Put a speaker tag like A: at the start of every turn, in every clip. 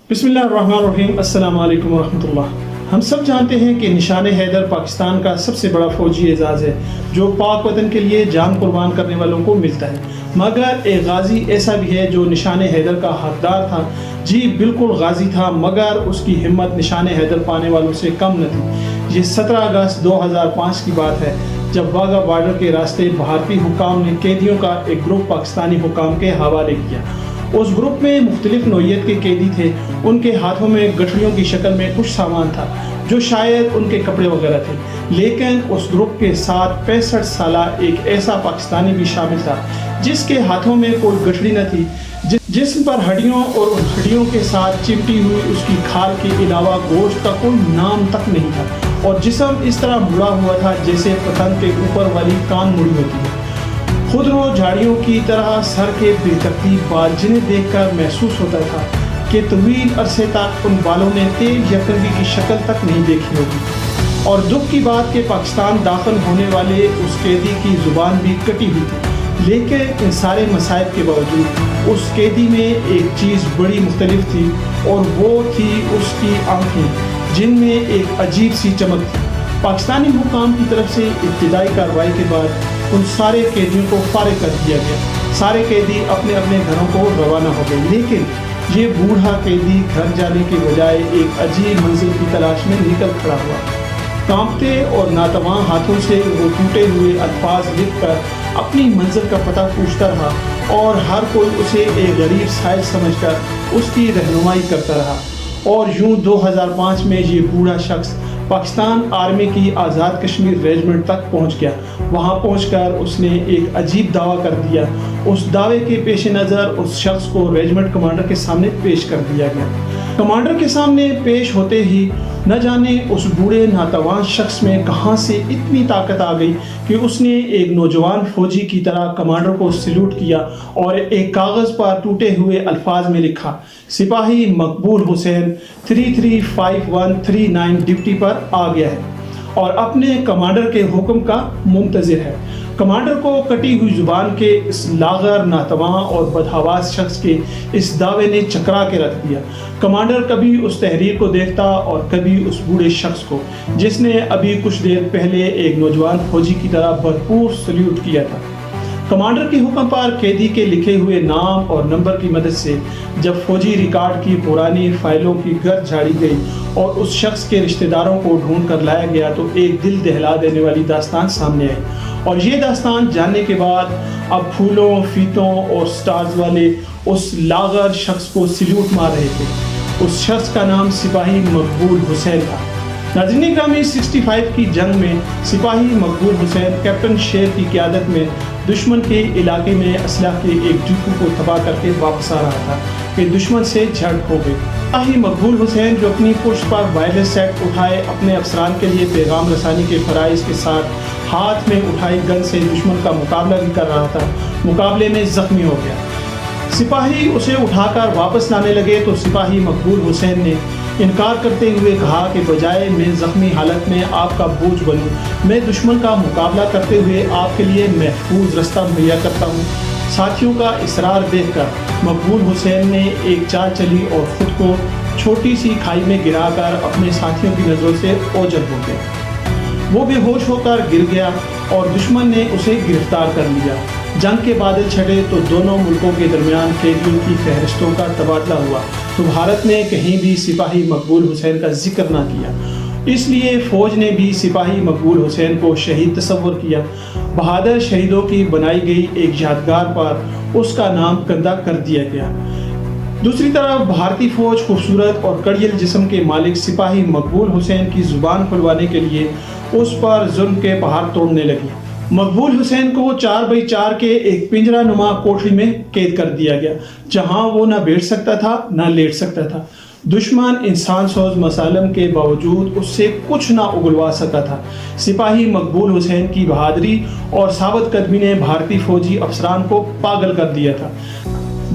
A: بسم اللہ الرحمن الرحیم۔ السلام علیکم ورحمۃ اللہ۔ ہم سب جانتے ہیں کہ نشان حیدر پاکستان کا سب سے بڑا فوجی اعزاز ہے جو پاک وطن کے لیے جان قربان کرنے والوں کو ملتا ہے، مگر ایک غازی ایسا بھی ہے جو نشان حیدر کا حقدار تھا۔ جی بالکل غازی تھا، مگر اس کی ہمت نشان حیدر پانے والوں سے کم نہ تھی۔ یہ 17 اگست 2005 کی بات ہے جب واگا بارڈر کے راستے بھارتی حکام نے قیدیوں کا ایک گروپ پاکستانی حکام کے حوالے کیا۔ اس گروپ میں مختلف نوعیت کے قیدی تھے۔ ان کے ہاتھوں میں گٹھڑیوں کی شکل میں کچھ سامان تھا جو شاید ان کے کپڑے وغیرہ تھے، لیکن اس گروپ کے ساتھ 65 سالہ ایک ایسا پاکستانی بھی شامل تھا جس کے ہاتھوں میں کوئی گٹھڑی نہ تھی، جسم پر ہڈیوں اور ان ہڈیوں کے ساتھ چمٹی ہوئی اس کی کھال کے علاوہ گوشت کا کوئی نام تک نہیں تھا، اور جسم اس طرح مڑا ہوا تھا جیسے پتنگ کے اوپر والی کان مڑی ہوتی ہے۔ خودرو جھاڑیوں کی طرح سر کے بے ترتیب بال، جنہیں دیکھ کر محسوس ہوتا تھا کہ طویل عرصے تک ان بالوں نے تیل یا کنگھی کی شکل تک نہیں دیکھی ہوگی۔ اور دکھ کی بات کہ پاکستان داخل ہونے والے اس قیدی کی زبان بھی کٹی ہوئی تھی، لیکن ان سارے مصائب کے باوجود اس قیدی میں ایک چیز بڑی مختلف تھی، اور وہ تھی اس کی آنکھیں، جن میں ایک عجیب سی چمک تھی۔ پاکستانی حکام کی طرف سے ابتدائی کارروائی کے بعد ان سارے قیدیوں کو فارغ کر دیا گیا۔ سارے قیدی اپنے اپنے گھروں کو روانہ ہو گئے، لیکن یہ بوڑھا قیدی گھر جانے کے بجائے ایک عجیب منزل کی تلاش میں نکل کھڑا ہوا۔ کانپتے اور ناتواں ہاتھوں سے وہ ٹوٹے ہوئے الفاظ لکھ کر اپنی منزل کا پتہ پوچھتا رہا، اور ہر کوئی اسے ایک غریب سائل سمجھ کر اس کی رہنمائی کرتا رہا۔ اور یوں 2005 میں یہ بوڑھا شخص پاکستان آرمی کی آزاد کشمیر ریجمنٹ تک پہنچ گیا۔ وہاں پہنچ کر اس نے ایک عجیب دعویٰ کر دیا۔ اس دعوے کے پیش نظر اس شخص کو ریجمنٹ کمانڈر کے سامنے پیش کر دیا گیا۔ کمانڈر کے سامنے پیش ہوتے ہی نہ جانے اس بوڑھے ناتوان شخص میں کہاں سے اتنی طاقت آ گئی کہ اس نے ایک نوجوان فوجی کی طرح کمانڈر کو سلوٹ کیا اور ایک کاغذ پر ٹوٹے ہوئے الفاظ میں لکھا، سپاہی مقبول حسین 335139 ڈیوٹی پر آ گیا ہے اور اپنے کمانڈر کے حکم کا منتظر ہے۔ کمانڈر کو کٹی ہوئی زبان کے اس لاغر، ناتواں اور بدحواس شخص کے اس دعوے نے چکرا کے رکھ دیا۔ کمانڈر کبھی اس تحریر کو دیکھتا اور کبھی اس بوڑھے شخص کو، جس نے ابھی کچھ دیر پہلے ایک نوجوان فوجی کی طرح بھرپور سلیوٹ کیا تھا۔ کمانڈر کے حکم پر قیدی کے لکھے ہوئے نام اور نمبر کی مدد سے جب فوجی ریکارڈ کی پرانی فائلوں کی گرد جھاڑی گئی اور اس شخص کے رشتہ داروں کو ڈھونڈ کر لایا گیا تو ایک دل دہلا دینے والی داستان سامنے آئی۔ اور یہ داستان جاننے کے بعد اب پھولوں، فیتوں اور سٹارز والے اس لاغر شخص کو سلیوٹ مار رہے تھے۔ اس شخص کا نام سپاہی مقبول حسین تھا۔ ناظرین گرامی، 65 کی جنگ میں سپاہی مقبول حسین کیپٹن شیر کی قیادت میں دشمن کے علاقے میں اسلحہ کے ایک ڈپو کو تباہ کر کے واپس آ رہا تھا کہ دشمن سے جھڑپ ہو گئی۔ سپاہی مقبول حسین جو اپنی پشت پر وائرلیس سیٹ اٹھائے اپنے افسران کے لیے پیغام رسانی کے فرائض کے ساتھ ہاتھ میں اٹھائی گن سے دشمن کا مقابلہ بھی کر رہا تھا، مقابلے میں زخمی ہو گیا۔ سپاہی اسے اٹھا کر واپس لانے لگے تو سپاہی مقبول حسین نے انکار کرتے ہوئے کہا کہ بجائے میں زخمی حالت میں آپ کا بوجھ بنوں، میں دشمن کا مقابلہ کرتے ہوئے آپ کے لیے محفوظ رستہ مہیا کرتا ہوں۔ ساتھیوں کا اصرار دیکھ کر مقبول حسین نے ایک چال چلی اور خود کو چھوٹی سی کھائی میں گرا کر اپنے ساتھیوں کی نظروں سے اوجھل ہو گیا۔ وہ بے ہوش ہو کر گر گیا اور دشمن نے اسے گرفتار کر لیا۔ جنگ کے بادل چھٹے تو دونوں ملکوں کے درمیان قیدیوں کی فہرستوں کا تبادلہ ہوا تو بھارت نے کہیں بھی سپاہی مقبول حسین کا ذکر نہ کیا، اس لیے فوج نے بھی سپاہی مقبول حسین کو شہید تصور کیا۔ بہادر شہیدوں کی بنائی گئی ایک یادگار پر اس کا نام کندہ کر دیا گیا۔ دوسری طرف بھارتی فوج خوبصورت اور کڑیل جسم کے مالک سپاہی مقبول حسین کی زبان کھلوانے کے لیے اس پر ظلم کے پہاڑ توڑنے لگی۔ مقبول حسین کو 4x4 کے ایک پنجرہ نما کوٹری میں قید کر دیا گیا، جہاں وہ نہ بیٹھ سکتا تھا نہ لیٹ سکتا تھا۔ دشمن انسان سوز مسالم کے باوجود اس سے کچھ نہ اگلوا سکا تھا۔ سپاہی مقبول حسین کی بہادری اور ثابت قدمی نے بھارتی فوجی افسران کو پاگل کر دیا تھا۔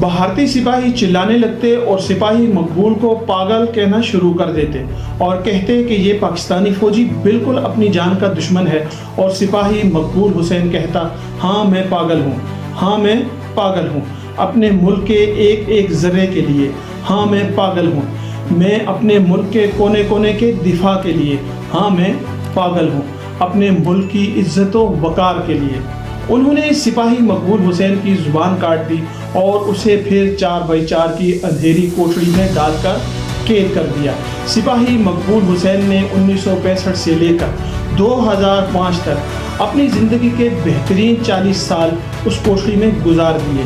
A: بھارتی سپاہی چلانے لگتے اور سپاہی مقبول کو پاگل کہنا شروع کر دیتے اور کہتے کہ یہ پاکستانی فوجی بالکل اپنی جان کا دشمن ہے، اور سپاہی مقبول حسین کہتا، ہاں میں پاگل ہوں، ہاں میں پاگل ہوں، اپنے ملک کے ایک ایک ذرے کے لیے، ہاں میں پاگل ہوں، میں اپنے ملک کے کونے کونے کے دفاع کے لیے، ہاں میں پاگل ہوں، اپنے ملک کی عزت و وقار کے لیے۔ انہوں نے سپاہی مقبول حسین کی زبان کاٹ دی اور اسے پھر 4x4 کی اندھیری کوٹڑی میں ڈال کر قید کر دیا۔ سپاہی مقبول حسین نے 1965 سے لے کر 2005 تک اپنی زندگی کے بہترین 40 سال اس کوٹڑی میں گزار دیے۔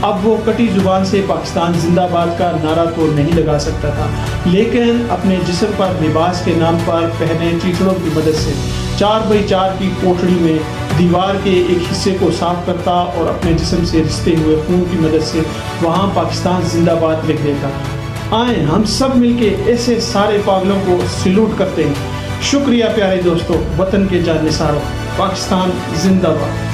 A: اب وہ کٹی زبان سے پاکستان زندہ باد کا نعرہ تو نہیں لگا سکتا تھا، لیکن اپنے جسم پر لباس کے نام پر پہنے چیچڑوں کی مدد سے 4x4 کی کوٹڑی میں دیوار کے ایک حصے کو صاف کرتا اور اپنے جسم سے رستے ہوئے خون کی مدد سے وہاں پاکستان زندہ باد لکھ دیتا۔ آئیں ہم سب مل کے ایسے سارے پاگلوں کو سلوٹ کرتے ہیں۔ شکریہ پیارے دوستو، وطن کے جانثاروں، پاکستان زندہ باد۔